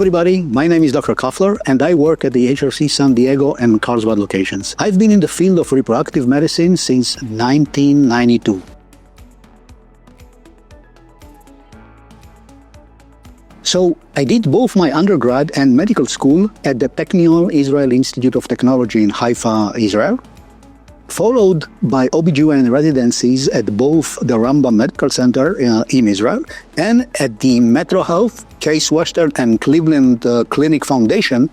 everybody, my name is Dr. Coffler and I work at the HRC San Diego and Carlsbad locations. I've been in the field of reproductive medicine since 1992. So I did both my undergrad and medical school at the Technion Israel Institute of Technology in Haifa, Israel, followed by OBGYN residencies at both the Rambam Medical Center in Israel and at the Metro Health, Case Western and Cleveland Clinic Foundation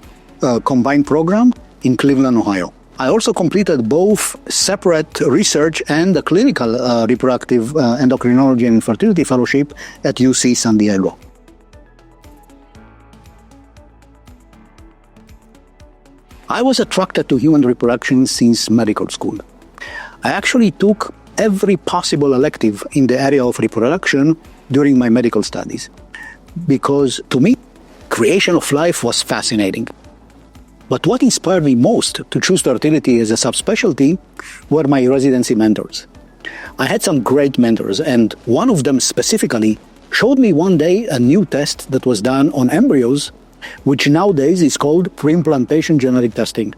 combined program in Cleveland, Ohio. I also completed both separate research and the clinical reproductive endocrinology and infertility fellowship at UC San Diego. I was attracted to human reproduction since medical school. I actually took every possible elective in the area of reproduction during my medical studies, because to me, creation of life was fascinating. But what inspired me most to choose fertility as a subspecialty were my residency mentors. I had some great mentors, and one of them specifically showed me one day a new test that was done on embryos, which nowadays is called pre-implantation genetic testing.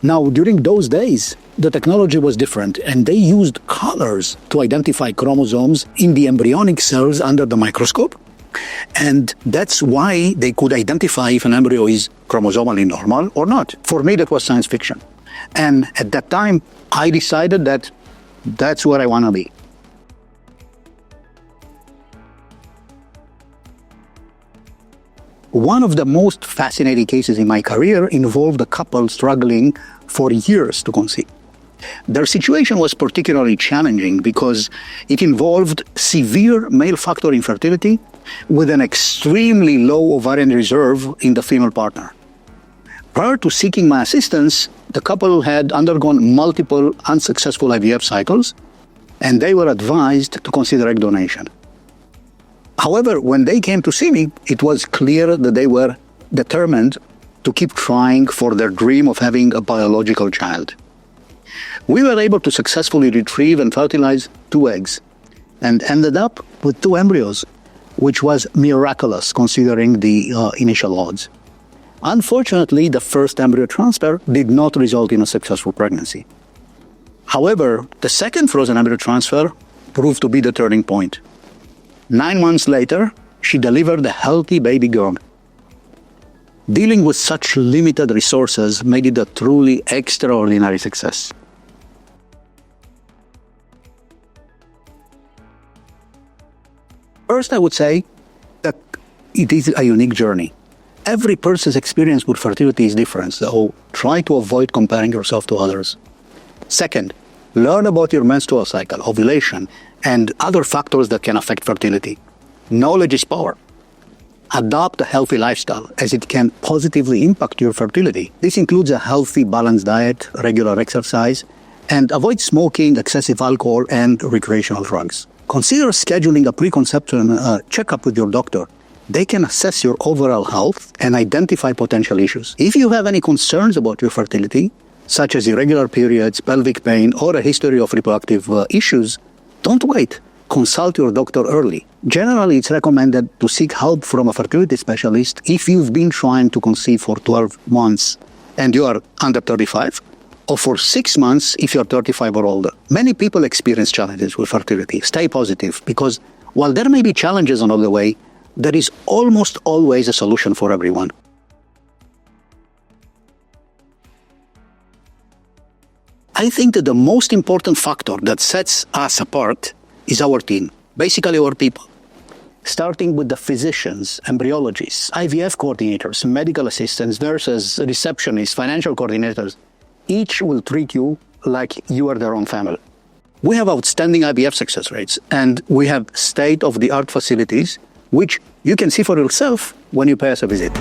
Now, during those days, the technology was different, and they used colors to identify chromosomes in the embryonic cells under the microscope. And that's why they could identify if an embryo is chromosomally normal or not. For me, that was science fiction. And at that time, I decided that that's where I want to be. One of the most fascinating cases in my career involved a couple struggling for years to conceive. Their situation was particularly challenging because it involved severe male factor infertility with an extremely low ovarian reserve in the female partner. Prior to seeking my assistance, the couple had undergone multiple unsuccessful IVF cycles, and they were advised to consider egg donation. However, when they came to see me, it was clear that they were determined to keep trying for their dream of having a biological child. We were able to successfully retrieve and fertilize 2 eggs and ended up with 2 embryos, which was miraculous considering the initial odds. Unfortunately, the first embryo transfer did not result in a successful pregnancy. However, the second frozen embryo transfer proved to be the turning point. 9 months later, she delivered a healthy baby girl. Dealing with such limited resources made it a truly extraordinary success. First, I would say that it is a unique journey. Every person's experience with fertility is different, so try to avoid comparing yourself to others. Second, learn about your menstrual cycle, ovulation, and other factors that can affect fertility. Knowledge is power. Adopt a healthy lifestyle, as it can positively impact your fertility. This includes a healthy, balanced diet, regular exercise, and avoid smoking, excessive alcohol, and recreational drugs. Consider scheduling a preconception checkup with your doctor. They can assess your overall health and identify potential issues. If you have any concerns about your fertility, such as irregular periods, pelvic pain, or a history of reproductive issues, don't wait. Consult your doctor early. Generally, it's recommended to seek help from a fertility specialist if you've been trying to conceive for 12 months and you are under 35, or for 6 months if you're 35 or older. Many people experience challenges with fertility. Stay positive, because while there may be challenges along the way, there is almost always a solution for everyone. I think that the most important factor that sets us apart is our team, basically our people. Starting with the physicians, embryologists, IVF coordinators, medical assistants, nurses, receptionists, financial coordinators. Each will treat you like you are their own family. We have outstanding IVF success rates, and we have state-of-the-art facilities, which you can see for yourself when you pay us a visit.